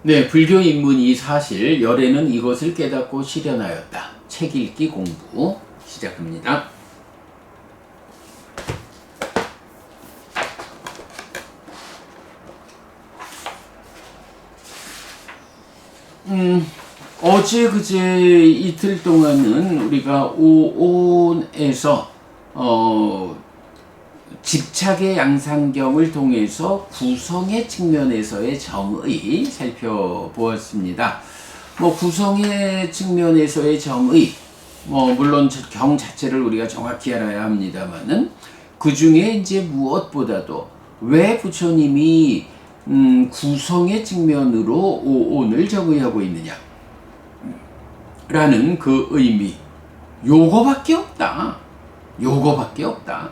네, 불교 입문이 사실 열애는 이것을 깨닫고 실현하였다. 책 읽기 공부 시작합니다. 어제 그제 이틀 동안은 우리가 오온에서 집착의 양상경을 통해서 구성의 측면에서의 정의 살펴보았습니다. 구성의 측면에서의 정의, 물론 경 자체를 우리가 정확히 알아야 합니다만은 그 중에 이제 무엇보다도 왜 부처님이 구성의 측면으로 오온을 정의하고 있느냐 라는 그 의미, 요거밖에 없다. 요거밖에 없다.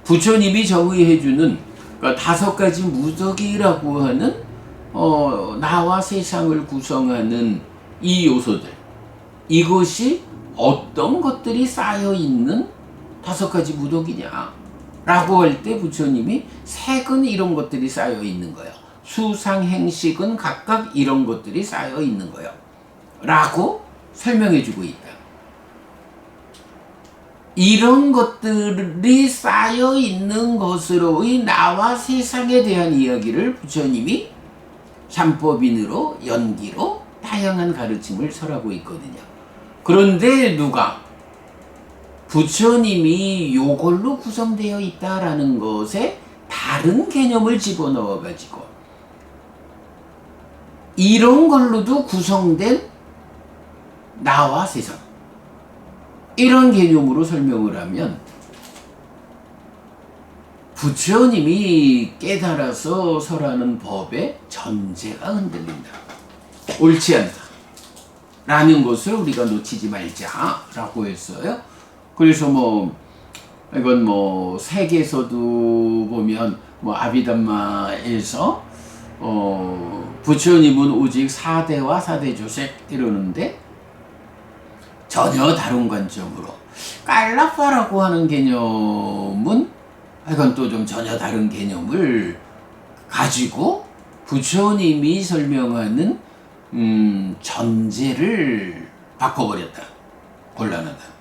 부처님이 정의해주는 그러니까 5가지 무더기라고 하는 나와 세상을 구성하는 이 요소들, 이것이 어떤 것들이 쌓여있는 5가지 무더기냐 라고 할 때 부처님이 색은 이런 것들이 쌓여있는 거예요. 수상행식은 각각 이런 것들이 쌓여있는 거예요 라고 설명해주고 있다. 이런 것들이 쌓여있는 것으로의 나와 세상에 대한 이야기를 부처님이 삼법인으로 연기로 다양한 가르침을 설하고 있거든요. 그런데 누가 부처님이 요걸로 구성되어 있다라는 것에 다른 개념을 집어넣어 가지고 이런 걸로도 구성된 나와 세상, 이런 개념으로 설명을 하면 부처님이 깨달아서 설하는 법의 전제가 흔들린다. 옳지 않다. 라는 것을 우리가 놓치지 말자라고 했어요. 그래서 이건 색에서도 보면 아비담마에서 부처님은 오직 사대와 사대조색 이러는데 전혀 다른 관점으로 깔라파라고 하는 개념은 이건 또 좀 전혀 다른 개념을 가지고 부처님이 설명하는 전제를 바꿔버렸다. 곤란하다.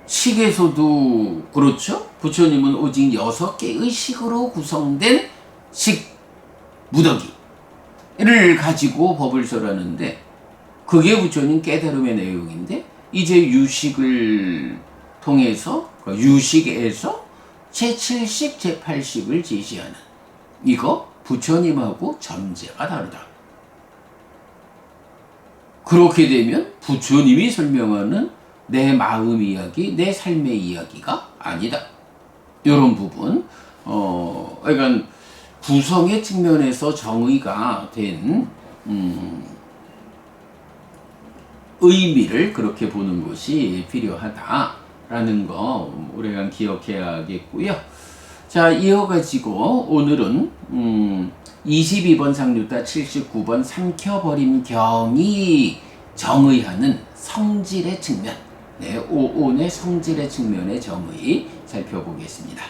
식에서도 그렇죠. 부처님은 오직 6개의 식으로 구성된 식 무더기를 가지고 법을 설하는데 그게 부처님 깨달음의 내용인데 이제 유식을 통해서 유식에서 제7식, 제8식을 제시하는 이거 부처님하고 전제가 다르다. 그렇게 되면 부처님이 설명하는 내 마음 이야기, 내 삶의 이야기가 아니다. 이런 부분, 그러니까 구성의 측면에서 정의가 된 의미를 그렇게 보는 것이 필요하다라는 거 우리가 기억해야겠고요. 자, 이어가지고 오늘은 22번 상류타 79번 삼켜버림 경이 정의하는 성질의 측면, 오온의 성질의 측면의 정의 살펴보겠습니다.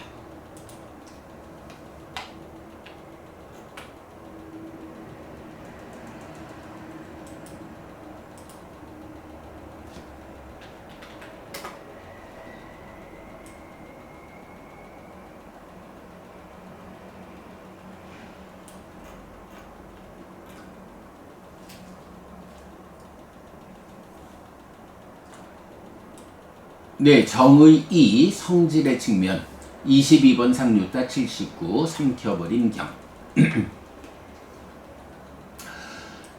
네, 정의 2 성질의 측면 22번 상류타 79 삼켜버린 경.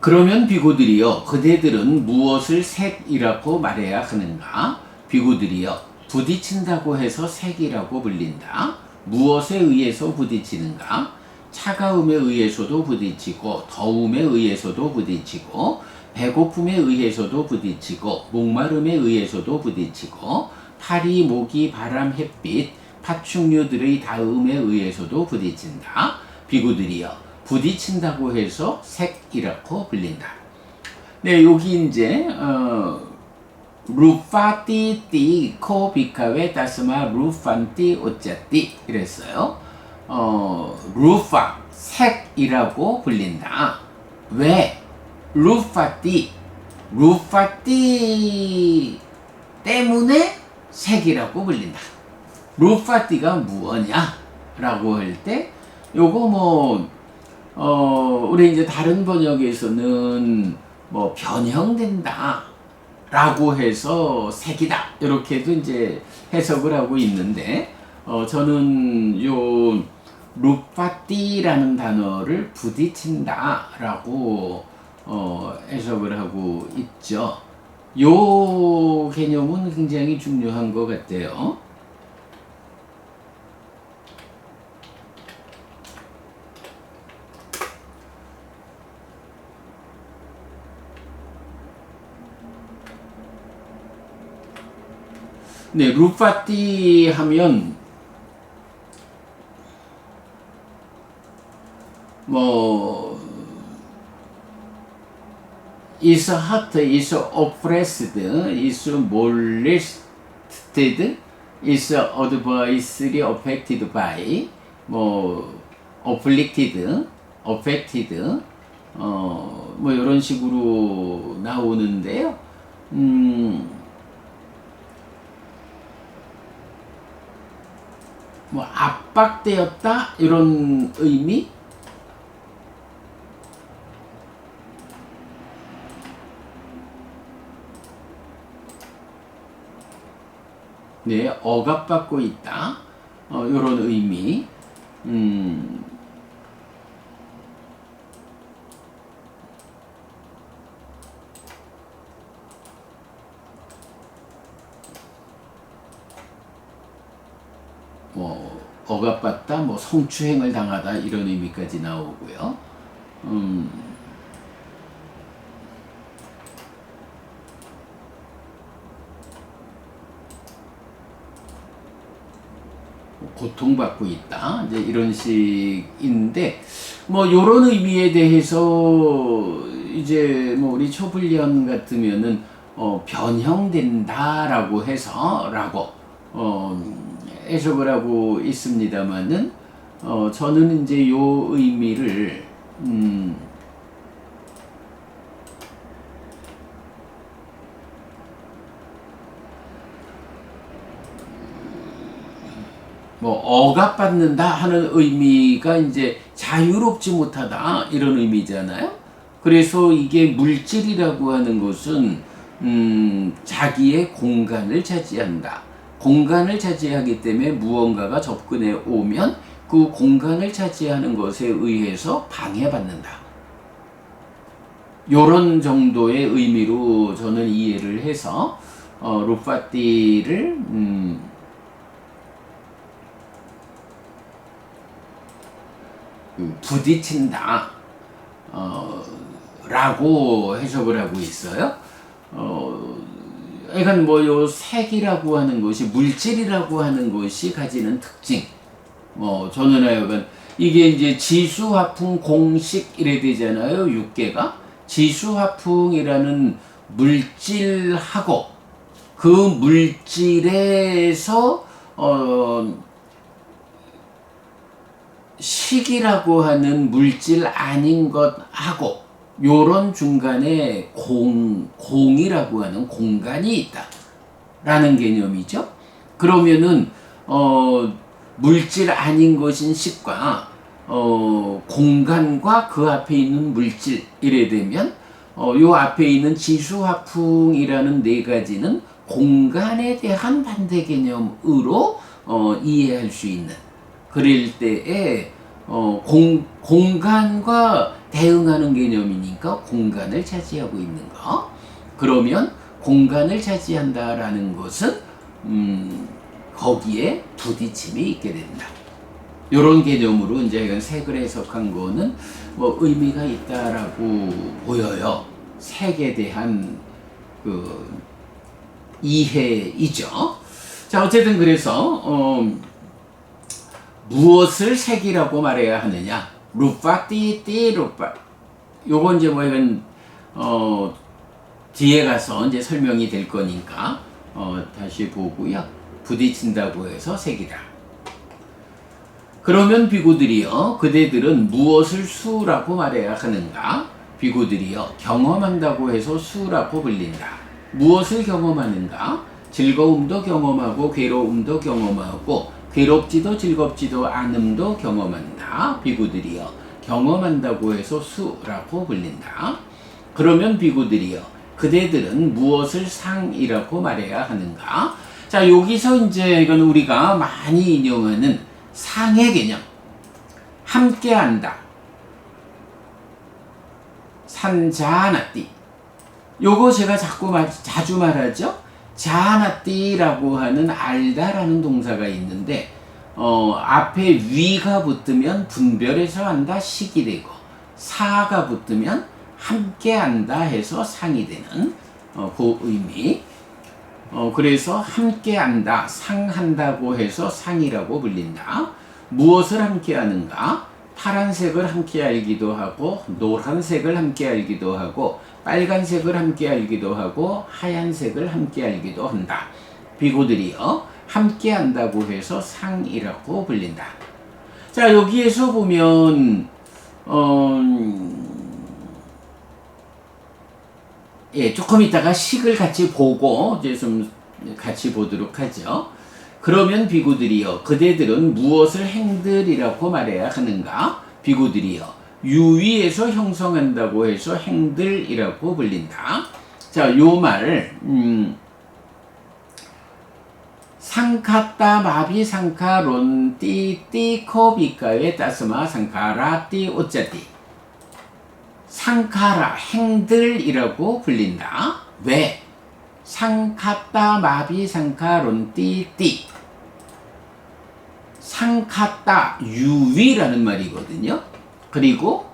그러면 비구들이여 그대들은 무엇을 색이라고 말해야 하는가? 비구들이여 부딪힌다고 해서 색이라고 불린다. 무엇에 의해서 부딪히는가? 차가움에 의해서도 부딪히고 더움에 의해서도 부딪히고 배고픔에 의해서도 부딪히고 목마름에 의해서도 부딪히고 파리, 모기, 바람, 햇빛, 파충류들의 닿음에 의해서도 부딪힌다. 비구들이여 부딪힌다고 해서 색이라고 불린다. 네, 여기 이제 루파띠 띠 코 비카웨 다스마 루판띠 오짜띠 이랬어요. 루파 색이라고 불린다. 왜? 루파띠 때문에 색이라고 불린다. 루파띠가 무엇냐? 라고 할 때, 요거 우리 이제 다른 번역에서는 변형된다. 라고 해서 색이다. 이렇게도 이제 해석을 하고 있는데, 저는 요 루파띠라는 단어를 부딪힌다. 라고 해석을 하고 있죠. 요 개념은 굉장히 중요한 것 같아요. 네, 루파띠 하면 is hurt, is oppressed, is molested, is adversely affected by, afflicted, affected, 이런 식으로 나오는데요. 압박되었다 이런 의미. 네, 억압받고 있다. 이런 의미. 억압받다, 성추행을 당하다 이런 의미까지 나오고요. 고통받고 있다. 이제 이런 식인데, 요런 의미에 대해서 이제 우리 초불련 같으면은 변형된다라고 해서 해석을 하고 있습니다만은, 저는 이제 요 의미를 억압받는다 하는 의미가 이제 자유롭지 못하다 이런 의미잖아요. 그래서 이게 물질이라고 하는 것은 자기의 공간을 차지한다. 공간을 차지하기 때문에 무언가가 접근해 오면 그 공간을 차지하는 것에 의해서 방해받는다. 요런 정도의 의미로 저는 이해를 해서 루파띠를 부딪힌다 라고 해석을 하고 있어요. 그러니까 요 색이라고 하는 것이, 물질이라고 하는 것이 가지는 특징, 저는 하여간 이게 이제 지수화풍 공식 이래 되잖아요. 6개가 지수화풍이라는 물질하고 그 물질에서 식이라고 하는 물질 아닌 것하고 요런 중간에 공이라고 하는 공간이 있다 라는 개념이죠. 그러면은 물질 아닌 것인 식과 공간과 그 앞에 있는 물질 이래 되면 요 앞에 있는 지수화풍이라는 네 가지는 공간에 대한 반대 개념으로 이해할 수 있는, 그럴 때에 공간과 대응하는 개념이니까 공간을 차지하고 있는 거. 그러면 공간을 차지한다라는 것은 거기에 부딪힘이 있게 된다. 이런 개념으로 이제 색을 해석한 거는 의미가 있다라고 보여요. 색에 대한 그 이해이죠. 자, 어쨌든 그래서 무엇을 색이라고 말해야 하느냐? 루파띠 루파. 요건 이제 이건 뒤에 가서 이제 설명이 될 거니까 다시 보고요. 부딪힌다고 해서 색이다. 그러면 비구들이여 그대들은 무엇을 수라고 말해야 하는가? 비구들이여 경험한다고 해서 수라고 불린다. 무엇을 경험하는가? 즐거움도 경험하고 괴로움도 경험하고 괴롭지도 즐겁지도 않음도 경험한다. 비구들이여 경험한다고 해서 수라고 불린다. 그러면 비구들이여 그대들은 무엇을 상이라고 말해야 하는가? 자, 여기서 이제 이건 우리가 많이 인용하는 상의 개념, 함께한다, 산자나띠. 요거 제가 자주 말하죠. 자나띠라고 하는 알다라는 동사가 있는데 앞에 위가 붙으면 분별해서 한다 식이 되고 사가 붙으면 함께한다 해서 상이 되는 그 의미. 그래서 함께한다, 상한다고 해서 상이라고 불린다. 무엇을 함께하는가? 파란색을 함께 알기도 하고 노란색을 함께 알기도 하고 빨간색을 함께 알기도 하고 하얀색을 함께 알기도 한다. 비구들이여 함께한다고 해서 상이라고 불린다. 자, 여기에서 보면 조금 이따가 식을 같이 보고 이제 좀 같이 보도록 하죠. 그러면 비구들이여 그대들은 무엇을 행들이라고 말해야 하는가? 비구들이여 유위에서 형성한다고 해서 행들이라고 불린다. 자, 요 말을 상카따 마비 상카론 띠띠 코비카에 따스마 상카라 띠 오짜띠. 상카라 행들이라고 불린다. 왜? 상카따 마비 상카론 띠띠. 상카따 유위라는 말이거든요. 그리고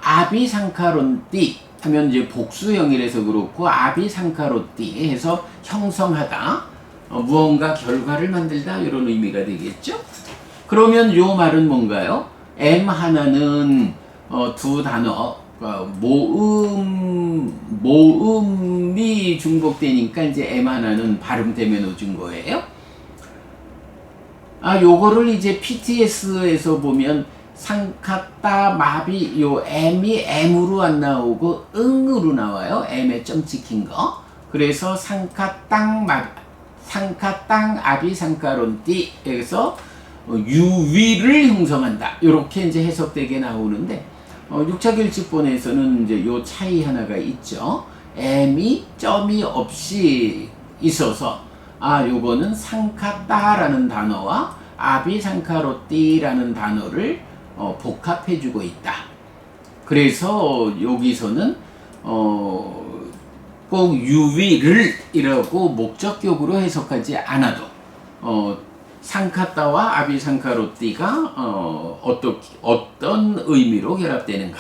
아비 상카론 띠 하면 이제 복수형이라서 그렇고 아비 상카로 띠 해서 형성하다, 무언가 결과를 만들다 이런 의미가 되겠죠. 그러면 요 말은 뭔가요? M 하나는 두 단어 모음이 중복되니까 이제 M 하나는 발음 때문에 넣어준 거예요. 요거를 이제 PTS에서 보면 상카따 마비 요 M이 M으로 안 나오고 응으로 나와요. M에 점 찍힌 거. 그래서 상카땅 아비 상카론띠 에서 유위를 형성한다. 이렇게 이제 해석되게 나오는데 6차 결집본에서는 이제 요 차이 하나가 있죠. M이 점이 없이 있어서 요거는 상카따라는 단어와 아비상카로띠라는 단어를 복합해주고 있다. 그래서 여기서는 꼭 유위를 이라고 목적격으로 해석하지 않아도 상카따와 아비상카로띠가 어떤 의미로 결합되는가.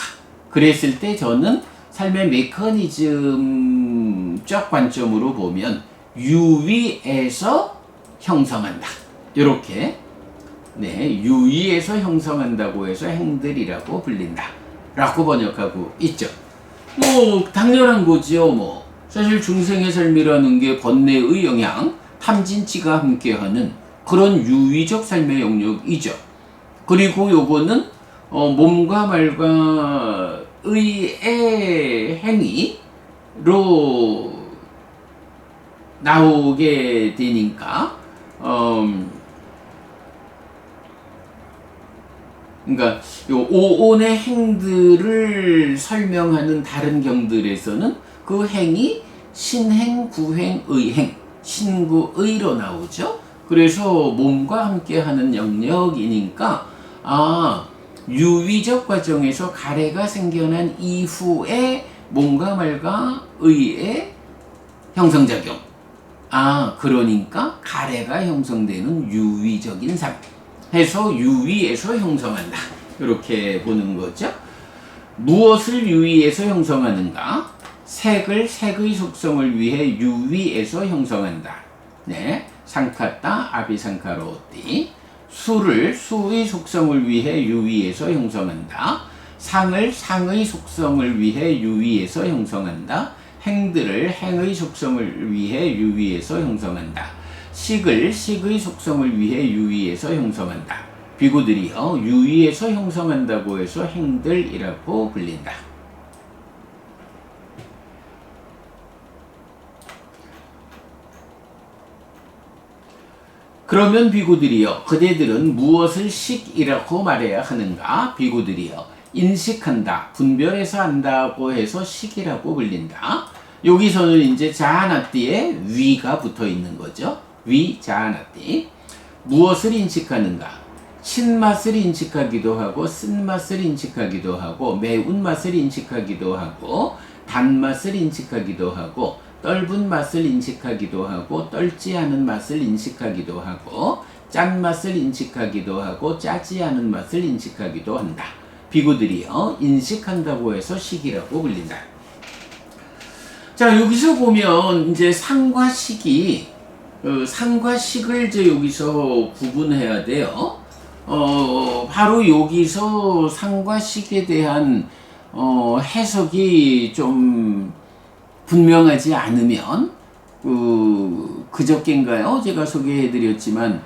그랬을 때 저는 삶의 메커니즘적 관점으로 보면 유위에서 형성한다. 이렇게 유위에서 형성한다고 해서 행들이라고 불린다. 라고 번역하고 있죠. 당연한 거지요. 사실 중생의 삶이라는 게 번뇌의 영향, 탐진치가 함께하는 그런 유위적 삶의 영역이죠. 그리고 요거는 몸과 말과 의의 행위로 나오게 되니까 그러니까 요 오온의 행들을 설명하는 다른 경들에서는 그 행이 신행, 구행, 의행, 신구의로 나오죠. 그래서 몸과 함께하는 영역이니까 유위적 과정에서 가래가 생겨난 이후에 몸과 말과 의의 형성작용. 그러니까 가래가 형성되는 유위적인 삶 해서 유위에서 형성한다. 이렇게 보는 거죠. 무엇을 유위에서 형성하는가? 색을 색의 속성을 위해 유위에서 형성한다. 상카따 아비상카로띠. 수를 수의 속성을 위해 유위에서 형성한다. 상을 상의 속성을 위해 유위에서 형성한다. 행들을 행의 속성을 위해 유위에서 형성한다. 식을 식의 속성을 위해 유위에서 형성한다. 비구들이요 유의에서 형성한다고 해서 행들이라고 불린다. 그러면 비구들이요 그대들은 무엇을 식이라고 말해야 하는가? 비구들이요 인식한다, 분별해서 안다고 해서 식이라고 불린다. 여기서는 이제 자아나띠에 위가 붙어 있는 거죠. 위 자아나띠. 무엇을 인식하는가? 신맛을 인식하기도 하고 쓴맛을 인식하기도 하고 매운맛을 인식하기도 하고 단맛을 인식하기도 하고 떫은 맛을 인식하기도 하고 떫지 않은 맛을 인식하기도 하고 짠맛을 인식하기도 하고 짜지 않은 맛을 인식하기도 한다. 비구들이요 인식한다고 해서 식이라고 불린다. 자 여기서 보면 이제 상과 식이 상과 식을 이제 여기서 구분해야 돼요. 바로 여기서 상과 식에 대한 해석이 좀 분명하지 않으면 그저께인가요? 제가 소개해드렸지만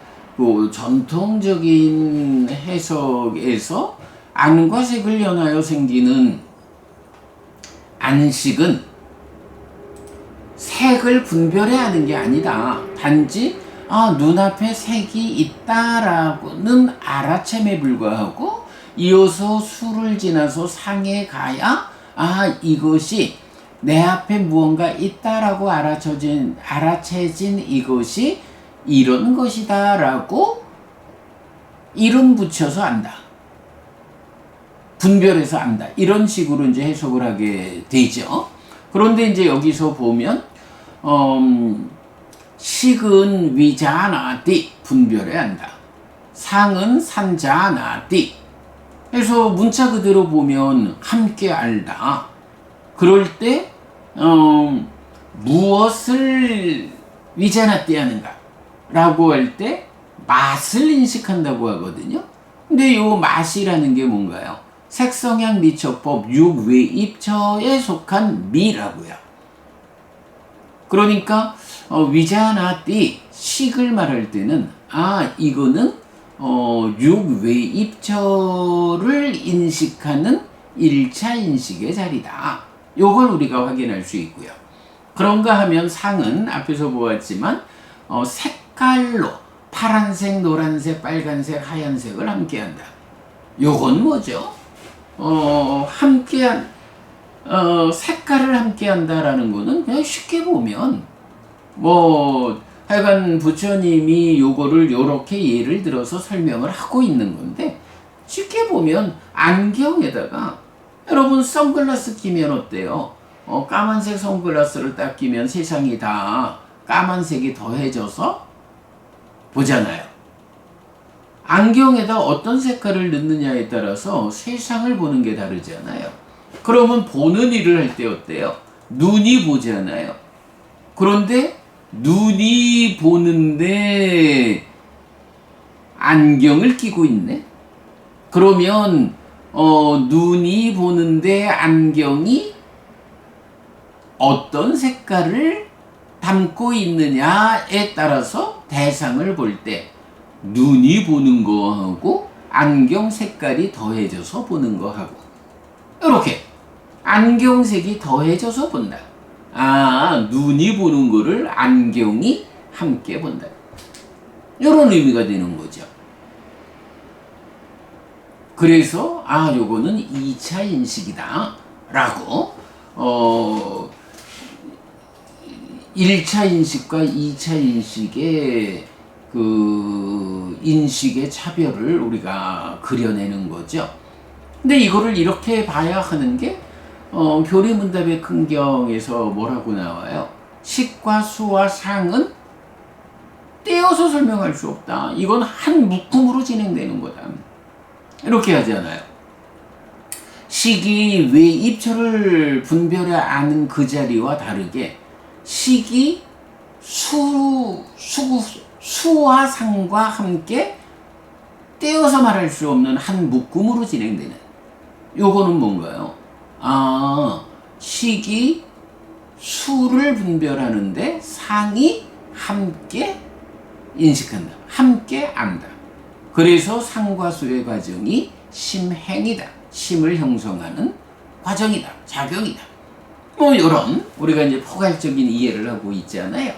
전통적인 해석에서 안과 색을 연하여 생기는 안식은 색을 분별해야 하는 게 아니다. 단지 눈앞에 색이 있다라고는 알아챔에 불과하고 이어서 수를 지나서 상에 가야 이것이 내 앞에 무언가 있다라고 알아채진 이것이 이런 것이다 라고 이름 붙여서 안다. 분별해서 안다. 이런 식으로 이제 해석을 하게 되죠. 그런데 이제 여기서 보면 식은 위자나띠 분별해야 한다. 상은 산자나띠. 그래서 문자 그대로 보면 함께 알다. 그럴 때 무엇을 위자나띠 하는가 라고 할 때 맛을 인식한다고 하거든요. 근데 이 맛이라는 게 뭔가요? 색성향 미처법 6외입처에 속한 미라고요. 그러니까 위자나띠 식을 말할 때는 이거는 6외입처를 인식하는 1차 인식의 자리다. 요걸 우리가 확인할 수 있고요. 그런가 하면 상은 앞에서 보았지만 색깔로 파란색, 노란색, 빨간색, 하얀색을 함께한다. 요건 뭐죠? 함께한 색깔을 함께한다라는 거는 그냥 쉽게 보면 하여간 부처님이 요거를 요렇게 예를 들어서 설명을 하고 있는 건데 쉽게 보면 안경에다가 여러분 선글라스 끼면 어때요? 까만색 선글라스를 딱 끼면 세상이 다 까만색이 더해져서 보잖아요. 안경에다 어떤 색깔을 넣느냐에 따라서 세상을 보는 게 다르잖아요. 그러면 보는 일을 할 때 어때요? 눈이 보잖아요. 그런데 눈이 보는데 안경을 끼고 있네? 그러면 눈이 보는데 안경이 어떤 색깔을 담고 있느냐에 따라서 대상을 볼 때 눈이 보는 거하고 안경 색깔이 더해져서 보는 거하고 이렇게 안경색이 더해져서 본다. 눈이 보는 거를 안경이 함께 본다. 이런 의미가 되는 거죠. 그래서 요거는 2차 인식이다 라고 1차 인식과 2차 인식의 인식의 차별을 우리가 그려내는 거죠. 근데 이거를 이렇게 봐야 하는 게 교리문답의 큰경에서 뭐라고 나와요? 식과 수와 상은 떼어서 설명할 수 없다. 이건 한 묶음으로 진행되는 거다. 이렇게 하잖아요. 식이 외입처를 분별해 아는 그 자리와 다르게 식이 수와 상과 함께 떼어서 말할 수 없는 한 묶음으로 진행되는. 요거는 뭔가요? 식이 수를 분별하는데 상이 함께 인식한다. 함께 안다. 그래서 상과 수의 과정이 심행이다. 심을 형성하는 과정이다. 작용이다. 뭐 이런 우리가 이제 포괄적인 이해를 하고 있잖아요.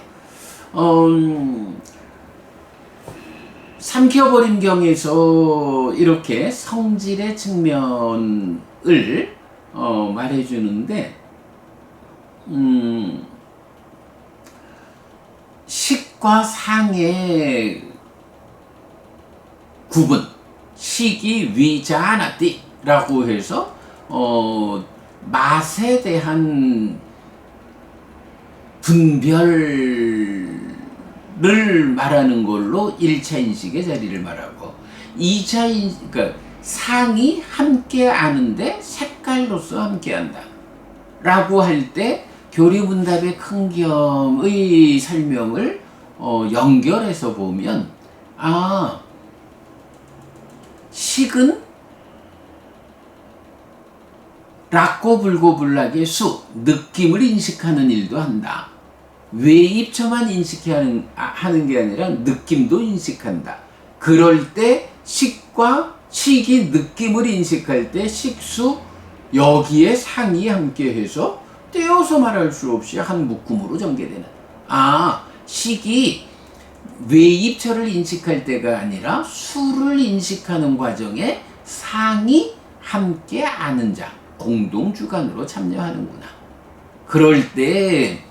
삼켜버림경에서 이렇게 성질의 측면을 말해주는데 식과 상의 구분, 식이 위자나띠라고 해서 맛에 대한 분별을 말하는 걸로 1차 인식의 자리를 말하고 2차 인식, 그러니까 상이 함께 아는데 색깔로서 함께 한다 라고 할 때 교리문답의 큰겸의 설명을 연결해서 보면 식은 락고불고불락의 수, 느낌을 인식하는 일도 한다. 외입처만 인식하는 게 아니라 느낌도 인식한다. 그럴 때 식이 느낌을 인식할 때 식수 여기에 상이 함께해서 떼어서 말할 수 없이 한 묶음으로 전개되는. 식이 외입처를 인식할 때가 아니라 수를 인식하는 과정에 상이 함께 아는 자, 공동주관으로 참여하는구나. 그럴 때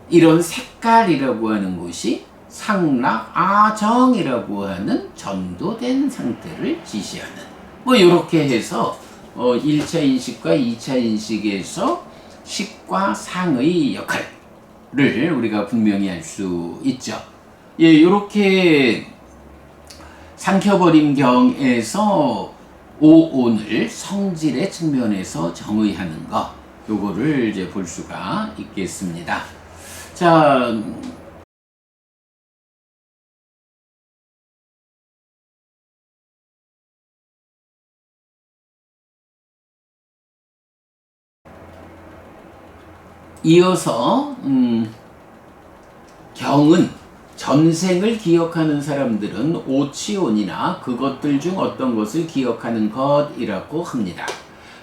이런 색깔이라고 하는 것이 상락아정이라고 하는 전도된 상태를 지시하는 뭐 이렇게 해서 1차 인식과 2차 인식에서 식과 상의 역할을 우리가 분명히 알 수 있죠. 예, 이렇게 삼켜버림경에서 오온을 성질의 측면에서 정의하는 것, 요거를 이제 볼 수가 있겠습니다. 자, 이어서 경은 전생을 기억하는 사람들은 오치온이나 그것들 중 어떤 것을 기억하는 것이라고 합니다.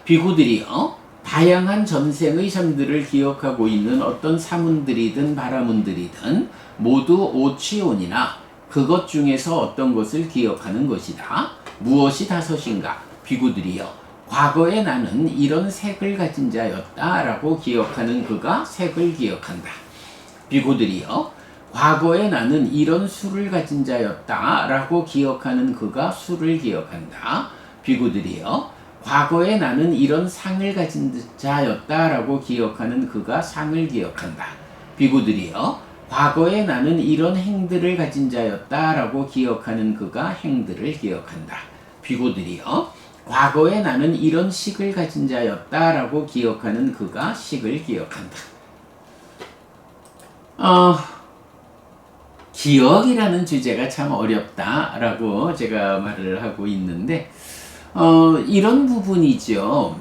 비구들이요, 다양한 전생의 삶들을 기억하고 있는 어떤 사문들이든 바라문들이든 모두 오치온이나 그것 중에서 어떤 것을 기억하는 것이다. 무엇이 다섯인가? 비구들이요, 과거에 나는 이런 색을 가진 자였다 라고 기억하는 그가 색을 기억한다. 비구들이요, 과거에 나는 이런 수를 가진 자였다 라고 기억하는 그가 수를 기억한다. 비구들이요, 과거에 나는 이런 상을 가진 자였다 라고 기억하는 그가 상을 기억한다. 비구들이요, 과거에 나는 이런 행들을 가진 자였다 라고 기억하는 그가 행들을 기억한다. 비구들이요, 과거에 나는 이런 식을 가진 자였다 라고 기억하는 그가 식을 기억한다. 기억이라는 주제가 참 어렵다 라고 제가 말을 하고 있는데 이런 부분이죠.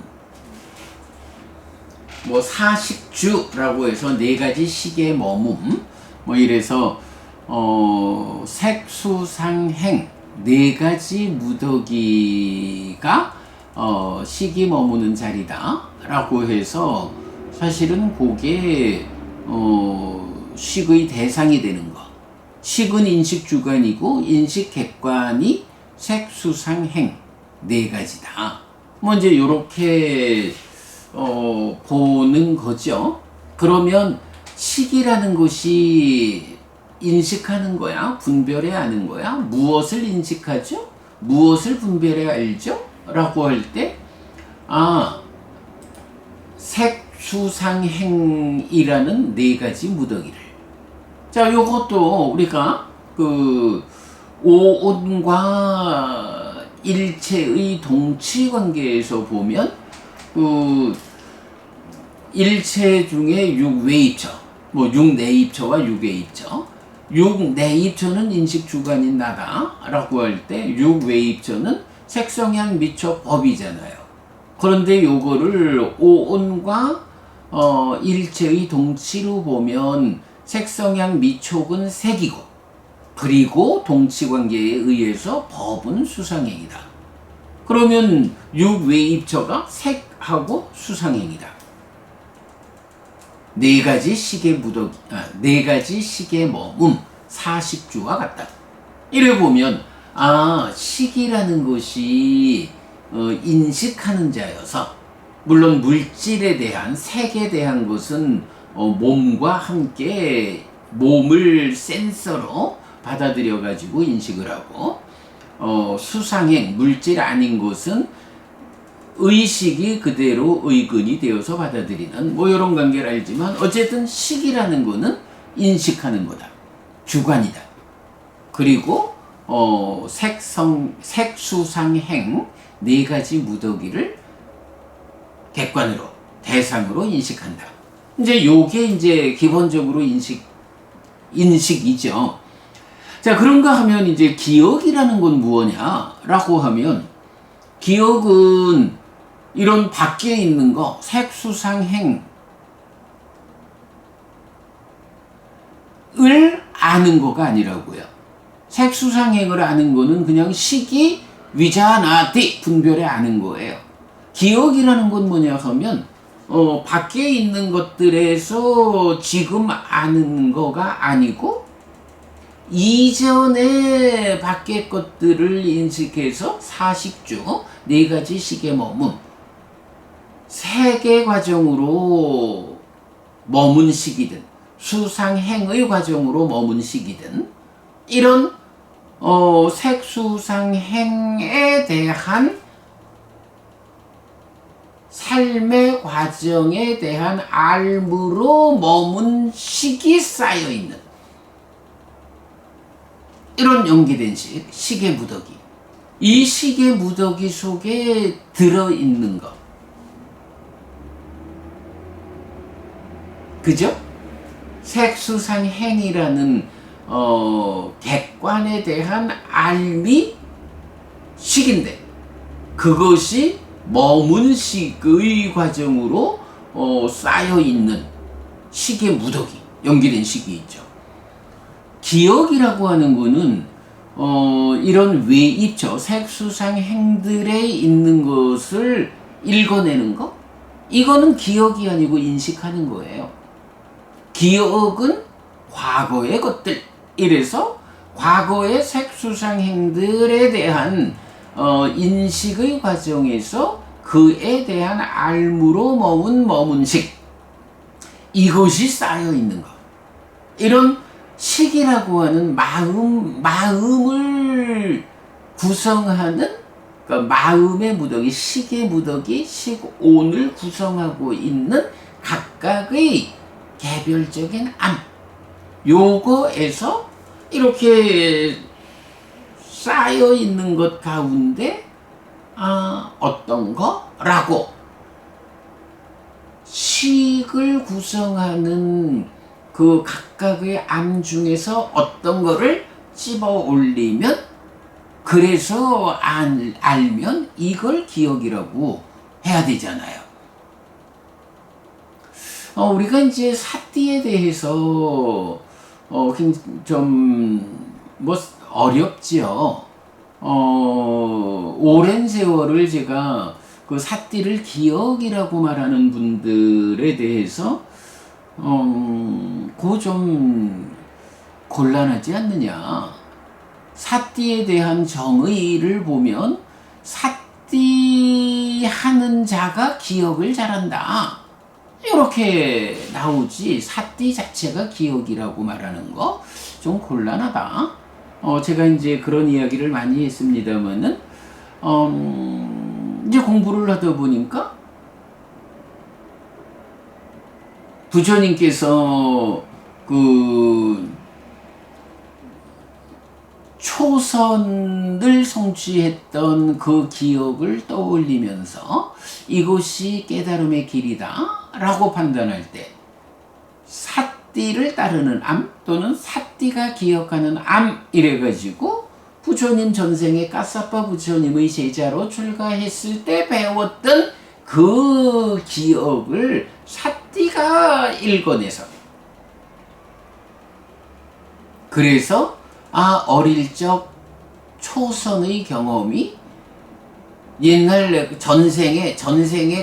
뭐 사식주라고 해서 4가지 식의 머문, 뭐 이래서 색수상행 4가지 무더기가 식이 머무는 자리다 라고 해서 사실은 그게 식의 대상이 되는 것. 식은 인식주관이고 인식객관이 색수상행 4가지다. 뭐 이제 요렇게 보는 거죠. 그러면 식이라는 것이 인식하는 거야? 분별해 아는 거야? 무엇을 인식하죠? 무엇을 분별해 알죠? 라고 할 때 색수상행이라는 4가지 무더기를, 자, 요것도 우리가 그 오온과 일체의 동치 관계에서 보면 그 일체 중에 6외입처, 뭐 6내입처와 6외입처, 6내입처는 인식주관인 나다 라고 할 때 6외입처는 색성향 미촉 법이잖아요. 그런데 요거를 오온과 일체의 동치로 보면 색성향 미촉은 색이고, 그리고 동치관계에 의해서 법은 수상행이다. 그러면 육외입처가 색하고 수상행이다. 네 가지 식의 머문, 사식주와 같다. 이래 보면 식이라는 것이 인식하는 자여서, 물론 물질에 대한, 색에 대한 것은 몸과 함께 몸을 센서로 받아들여 가지고 인식을 하고, 수상행, 물질 아닌 것은 의식이 그대로 의근이 되어서 받아들이는 이런 관계를 알지만, 어쨌든 식이라는 거는 인식하는 거다. 주관이다. 그리고 색수상행 네 가지 무더기를 객관으로, 대상으로 인식한다. 이제 요게 이제 기본적으로 인식이죠. 자, 그런가 하면 이제 기억이라는 건 무엇냐라고 하면, 기억은 이런 밖에 있는 거, 색수상행을 아는 거가 아니라고요. 색수상행을 아는 거는 그냥 식이 위자나티 분별에 아는 거예요. 기억이라는 건 뭐냐 하면 밖에 있는 것들에서 지금 아는 거가 아니고, 이전에 밖의 것들을 인식해서 사식주, 네 가지 식의 머문, 색의 과정으로 머문 식이든 수상행의 과정으로 머문 식이든, 이런 색수상행에 대한 삶의 과정에 대한 알무로 머문 식이 쌓여있는 이런 연기된 식의 무더기. 이 식의 무더기 속에 들어있는 것, 그죠? 색수상행이라는 객관에 대한 알미 식인데, 그것이 머문식의 과정으로 쌓여있는 식의 무더기, 연기된 식이 있죠. 기억이라고 하는 거는 이런 외입처, 색수상행들에 있는 것을 읽어내는 거? 이거는 기억이 아니고 인식하는 거예요. 기억은 과거의 것들, 이래서 과거의 색수상행들에 대한 인식의 과정에서 그에 대한 알무로 머문식, 이것이 쌓여있는 것. 이런 식이라고 하는 마음을 구성하는, 그러니까 마음의 무더기, 식의 무더기, 식온을 구성하고 있는 각각의 개별적인 암, 요거에서 이렇게 쌓여 있는 것 가운데 어떤 거라고 식을 구성하는 그 각각의 암 중에서 어떤 거를 집어 올리면, 그래서 알면 이걸 기억이라고 해야 되잖아요. 우리가 이제 사띠에 대해서 좀 어렵지요. 오랜 세월을 제가 그 사띠를 기억이라고 말하는 분들에 대해서 그거 좀 곤란하지 않느냐. 사띠에 대한 정의를 보면 사띠 하는 자가 기억을 잘한다, 이렇게 나오지, 사띠 자체가 기억이라고 말하는 거 좀 곤란하다. 제가 이제 그런 이야기를 많이 했습니다만은, 이제 공부를 하다 보니까 부처님께서 그 초선을 성취했던 그 기억을 떠올리면서 이것이 깨달음의 길이다 라고 판단할 때, 사띠를 따르는 암 또는 사띠가 기억하는 암, 이래가지고 부처님 전생에 까사빠 부처님의 제자로 출가했을 때 배웠던 그 기억을 사띠가 읽어내서, 그래서 어릴 적 초선의 경험이 옛날 전생에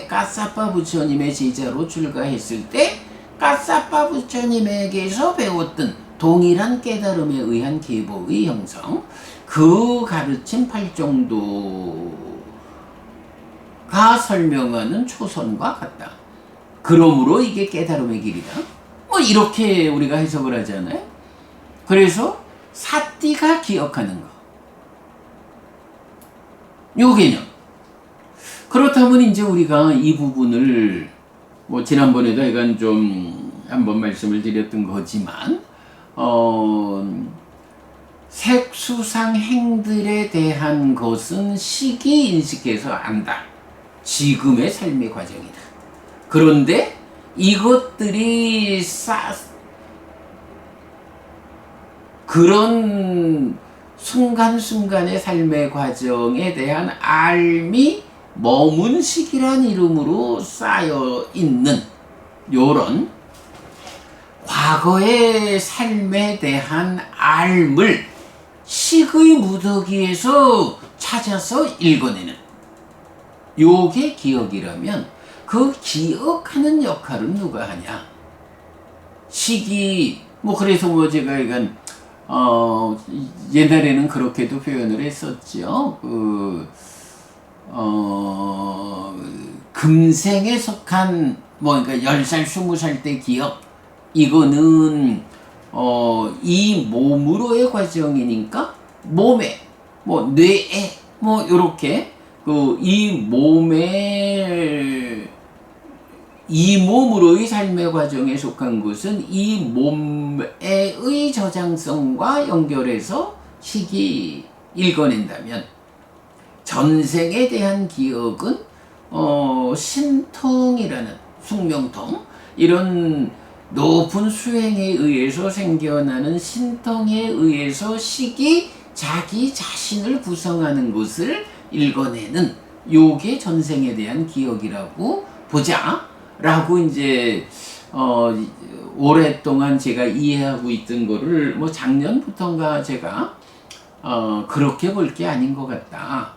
까사빠 부처님의 제자로 출가했을 때 까사빠 부처님에게서 배웠던 동일한 깨달음에 의한 계보의 형성, 그 가르침 팔정도가 설명하는 초선과 같다. 그러므로 이게 깨달음의 길이다. 뭐 이렇게 우리가 해석을 하잖아요. 그래서 사띠가 기억하는 거, 요 개념. 그렇다면 이제 우리가 이 부분을 뭐 지난번에도 약간 좀 한번 말씀을 드렸던 거지만 색수상 행들에 대한 것은 시기 인식해서 안다. 지금의 삶의 과정이다. 그런데 이것들이 그런 순간순간의 삶의 과정에 대한 알미 머문 시기란 이름으로 쌓여 있는 요런 과거의 삶에 대한 알을 식의 무더기에서 찾아서 읽어내는 요게 기억이라면 그 기억하는 역할은 누가 하냐? 식이 그래서 제가 이건 옛날에는 그렇게도 표현을 했었죠. 금생에 속한 그러니까 10살, 20살 때 기억, 이거는 이 몸으로의 과정이니까 몸에 뇌에 요렇게 이 몸으로의 삶의 과정에 속한 것은 이 몸의 저장성과 연결해서 식이 읽어낸다면, 전생에 대한 기억은 신통이라는 숙명통, 이런 높은 수행에 의해서 생겨나는 신통에 의해서 식이 자기 자신을 구성하는 것을 읽어내는 요게 전생에 대한 기억이라고 보자 라고 이제 오랫동안 제가 이해하고 있던 거를 작년부터인가 제가 그렇게 볼 게 아닌 것 같다.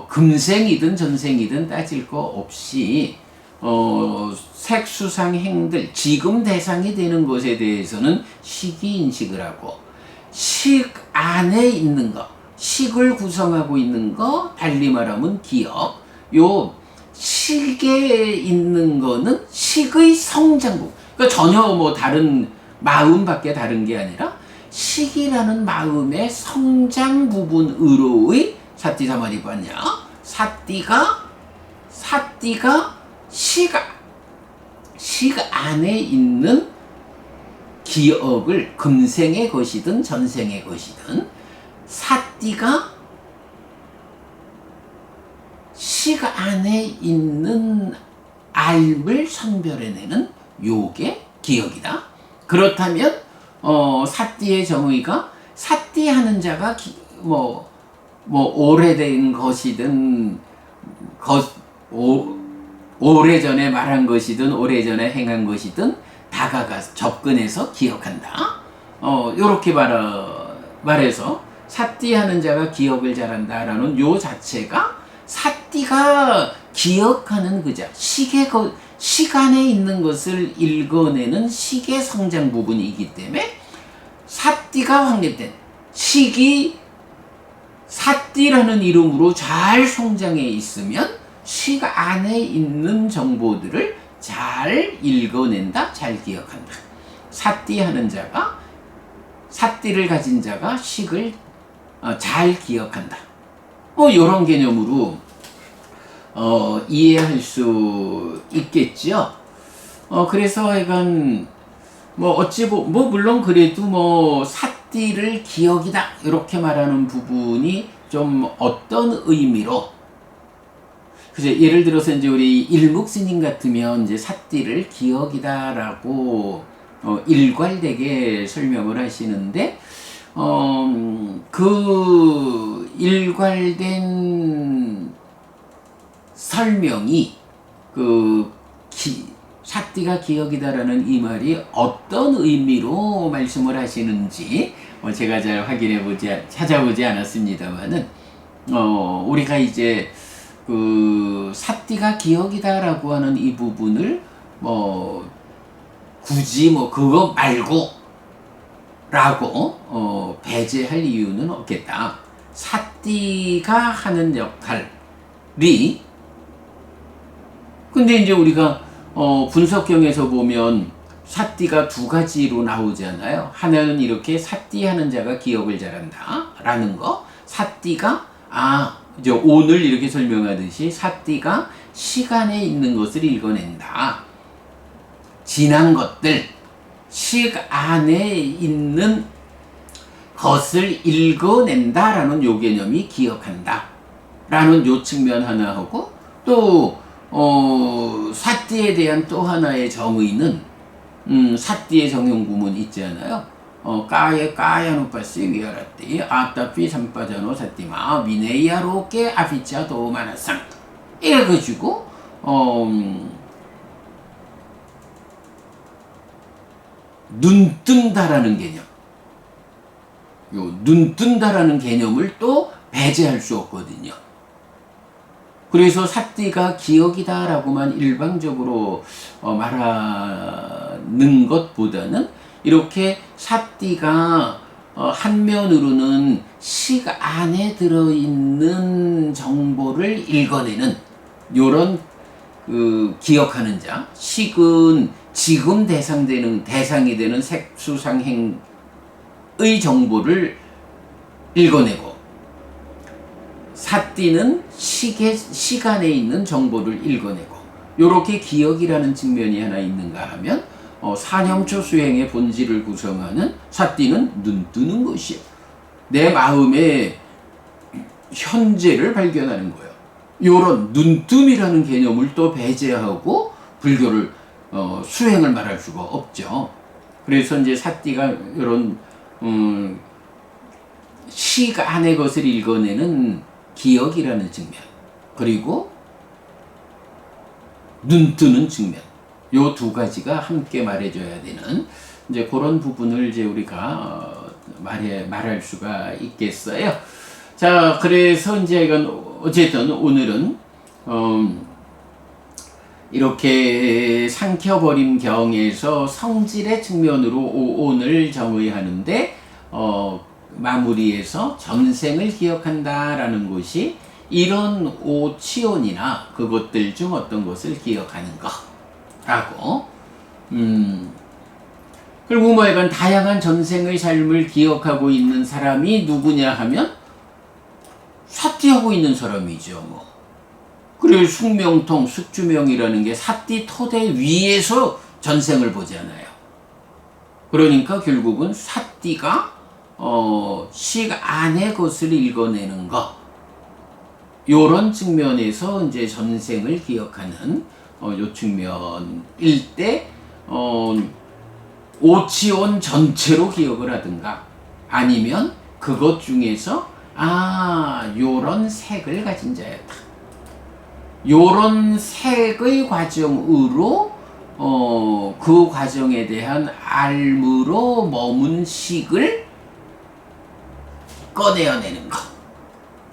금생이든 전생이든 따질 거 없이 색수상 행들, 지금 대상이 되는 것에 대해서는 식이 인식을 하고, 식 안에 있는 거, 식을 구성하고 있는 거, 달리 말하면 기억, 요 식에 있는 거는 식의 성장부, 그러니까 전혀 다른 마음밖에 다른 게 아니라 식이라는 마음의 성장 부분으로의 사띠사마니빠냐, 사띠가 식 안에 있는 기억을, 금생의 것이든 전생의 것이든 사띠가 식 안에 있는 알을 선별해내는 요게 기억이다. 그렇다면 사띠의 정의가, 사띠하는 자가 오래된 것이든 오래전에 말한 것이든 오래전에 행한 것이든 다가가서 접근해서 기억한다. 요렇게 말해서 사띠하는 자가 기억을 잘한다라는 요 자체가 사띠가 기억하는 그자, 시간에 있는 것을 읽어내는 식의 성장 부분이기 때문에 사띠가 확립된 식이 사띠라는 이름으로 잘 성장해 있으면 식 안에 있는 정보들을 잘 읽어낸다, 잘 기억한다. 사띠하는 자가, 사띠를 가진 자가 식을 잘 기억한다. 이런 개념으로 이해할 수 있겠죠. 그래서 하여간 물론 그래도 사띠를 기억이다 이렇게 말하는 부분이 좀 어떤 의미로, 그죠? 예를 들어서 이제 우리 일묵 스님 같으면 이제 사띠를 기억이다라고 일괄되게 설명을 하시는데, 그 일괄된 설명이 사띠가 기억이다라는 이 말이 어떤 의미로 말씀을 하시는지 제가 잘 찾아보지 않았습니다만은 우리가 이제 그 사띠가 기억이다라고 하는 이 부분을 굳이 그거 말고 라고 배제할 이유는 없겠다. 사띠가 하는 역할이, 근데 이제 우리가 분석경에서 보면 사띠가 두 가지로 나오잖아요. 하나는 이렇게 사띠 하는 자가 기억을 잘한다 라는 거. 사띠가 이제 오늘 이렇게 설명하듯이 사띠가 시간에 있는 것을 읽어낸다. 지난 것들, 식 안에 있는 것을 읽어낸다라는 요 개념이 기억한다 라는 요 측면 하나 하고, 또 사띠에 대한 또 하나의 정의는 사띠의 정형구문 있잖아요. 까야누빠스 위아라띠 아따피 삼빠자노 사띠마 미네야로케 아피차 도마나상 이래가지고 눈 뜬다라는 개념, 요 눈 뜬다라는 개념을 또 배제할 수 없거든요. 그래서 사띠가 기억이다라고만 일방적으로 말하는 것보다는 이렇게 사띠가 한면으로는 식 안에 들어있는 정보를 읽어내는 요런 기억하는 자, 식은 지금 대상이 되는 색수상행의 정보를 읽어내고, 사띠는 시간에 있는 정보를 읽어내고, 요렇게 기억이라는 측면이 하나 있는가 하면 산형초 수행의 본질을 구성하는 사띠는 눈 뜨는 것이요. 내 마음의 현재를 발견하는 거예요. 요런 눈뜸이라는 개념을 또 배제하고 불교를 수행을 말할 수가 없죠. 그래서 이제 사띠가 요런 식 안의 것을 읽어내는 기억이라는 측면, 그리고 눈 뜨는 측면, 요 두 가지가 함께 말해줘야 되는 이제 그런 부분을 이제 우리가 말할 수가 있겠어요. 자, 그래서 이제 이건 어쨌든 오늘은 이렇게 상켜버림 경에서 성질의 측면으로 오온을 정의하는데 마무리해서 전생을 기억한다라는 것이 이런 오치온이나 그것들 중 어떤 것을 기억하는 거라고. 그리고 이건 다양한 전생의 삶을 기억하고 있는 사람이 누구냐 하면 사띠하고 있는 사람이죠. 그리고 숙명통, 숙주명이라는 게 사띠 토대 위에서 전생을 보잖아요. 그러니까 결국은 사띠가 식 안의 것을 읽어내는 것, 요런 측면에서 이제 전생을 기억하는 요 측면일 때 오치온 전체로 기억을 하든가, 아니면 그것 중에서 요런 색을 가진 자였다, 요런 색의 과정으로 그 과정에 대한 알무로 머문 식을 꺼내어내는 것.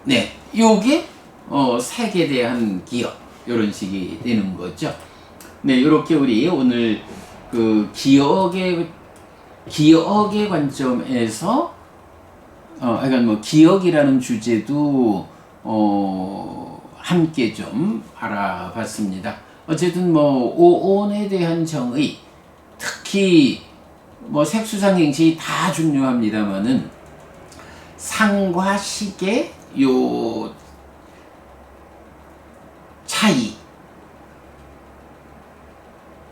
네, 요게 색에 대한 기억, 요런 식이 되는 거죠. 네, 요렇게 우리 오늘 그 기억의 관점에서 그러니까 기억이라는 주제도 함께 좀 알아봤습니다. 어쨌든 오온에 대한 정의, 특히 색수상행시 다 중요합니다만은 상과 식의 요 차이,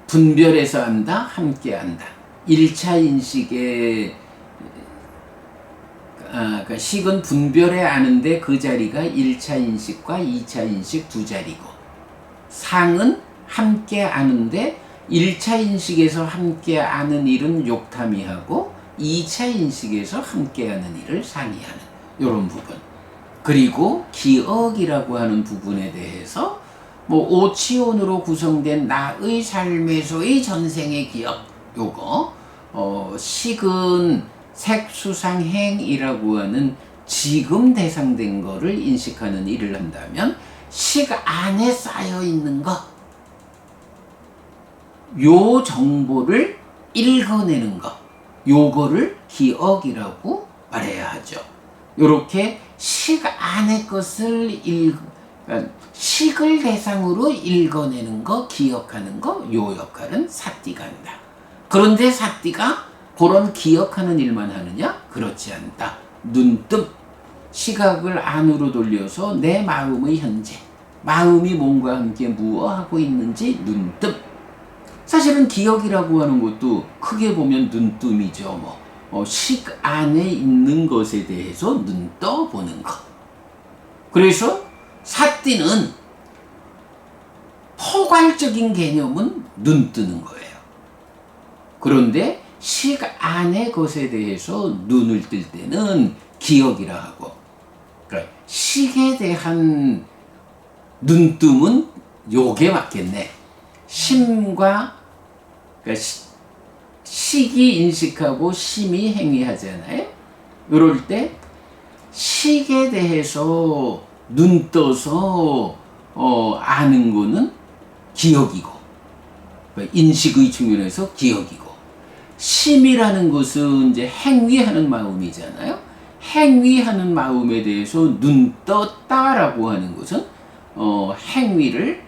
분별해서 한다, 함께 한다. 1차 인식의 그러니까 식은 분별해 아는데 그 자리가 1차 인식과 2차 인식 두 자리고, 상은 함께 아는데 1차 인식에서 함께 아는 일은 욕탐이하고 2차 인식에서 함께 하는 일을 상의하는 이런 부분. 그리고 기억이라고 하는 부분에 대해서 오치온으로 구성된 나의 삶에서의 전생의 기억, 요거 식은 색수상행이라고 하는 지금 대상된 거를 인식하는 일을 한다면 식 안에 쌓여 있는 것, 요 정보를 읽어내는 것, 요거를 기억이라고 말해야 하죠. 요렇게 식 안의 것을 그러니까 식을 대상으로 읽어내는 거, 기억하는 거, 요 역할은 사띠가 한다. 그런데 사띠가 그런 기억하는 일만 하느냐? 그렇지 않다. 눈뜸, 시각을 안으로 돌려서 내 마음의 현재, 마음이 몸과 함께 무엇하고 있는지 눈뜸. 사실은 기억이라고 하는 것도 크게 보면 눈뜸이죠. 식 안에 있는 것에 대해서 눈 떠보는 것. 그래서 사띠는 포괄적인 개념은 눈 뜨는 거예요. 그런데 식 안의 것에 대해서 눈을 뜰 때는 기억이라 하고, 그러니까 식에 대한 눈뜸은 요게 맞겠네. 심과, 그러니까 식이 인식하고 심이 행위하잖아요. 이럴 때 식에 대해서 눈 떠서 아는 거는 기억이고, 그러니까 인식의 측면에서 기억이고, 심이라는 것은 이제 행위하는 마음이잖아요. 행위하는 마음에 대해서 눈 떴다라고 하는 것은 행위를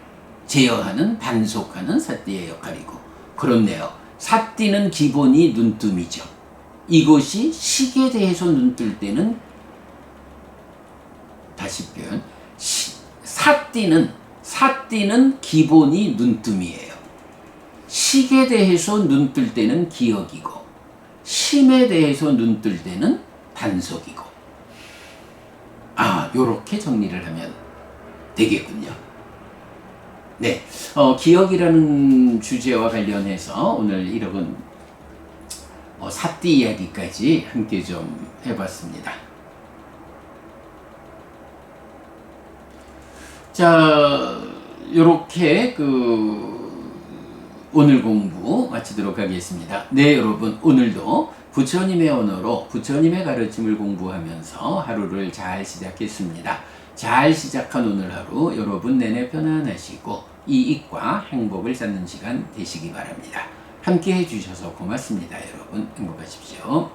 제어하는, 단속하는 사띠의 역할이고, 그렇네요. 사띠는 기본이 눈뜸이죠. 이것이 식에 대해서 눈 뜰 때는, 다시 표현, 사띠는 기본이 눈뜸이에요. 식에 대해서 눈 뜰 때는 기억이고, 심에 대해서 눈 뜰 때는 단속이고. 요렇게 정리를 하면 되겠군요. 네, 기억이라는 주제와 관련해서 오늘 이런 사띠 이야기까지 함께 좀 해봤습니다. 자, 요렇게 오늘 공부 마치도록 하겠습니다. 네, 여러분, 오늘도 부처님의 언어로 부처님의 가르침을 공부하면서 하루를 잘 시작했습니다. 잘 시작한 오늘 하루 여러분 내내 편안하시고 이익과 행복을 쌓는 시간 되시기 바랍니다. 함께 해주셔서 고맙습니다. 여러분, 행복하십시오.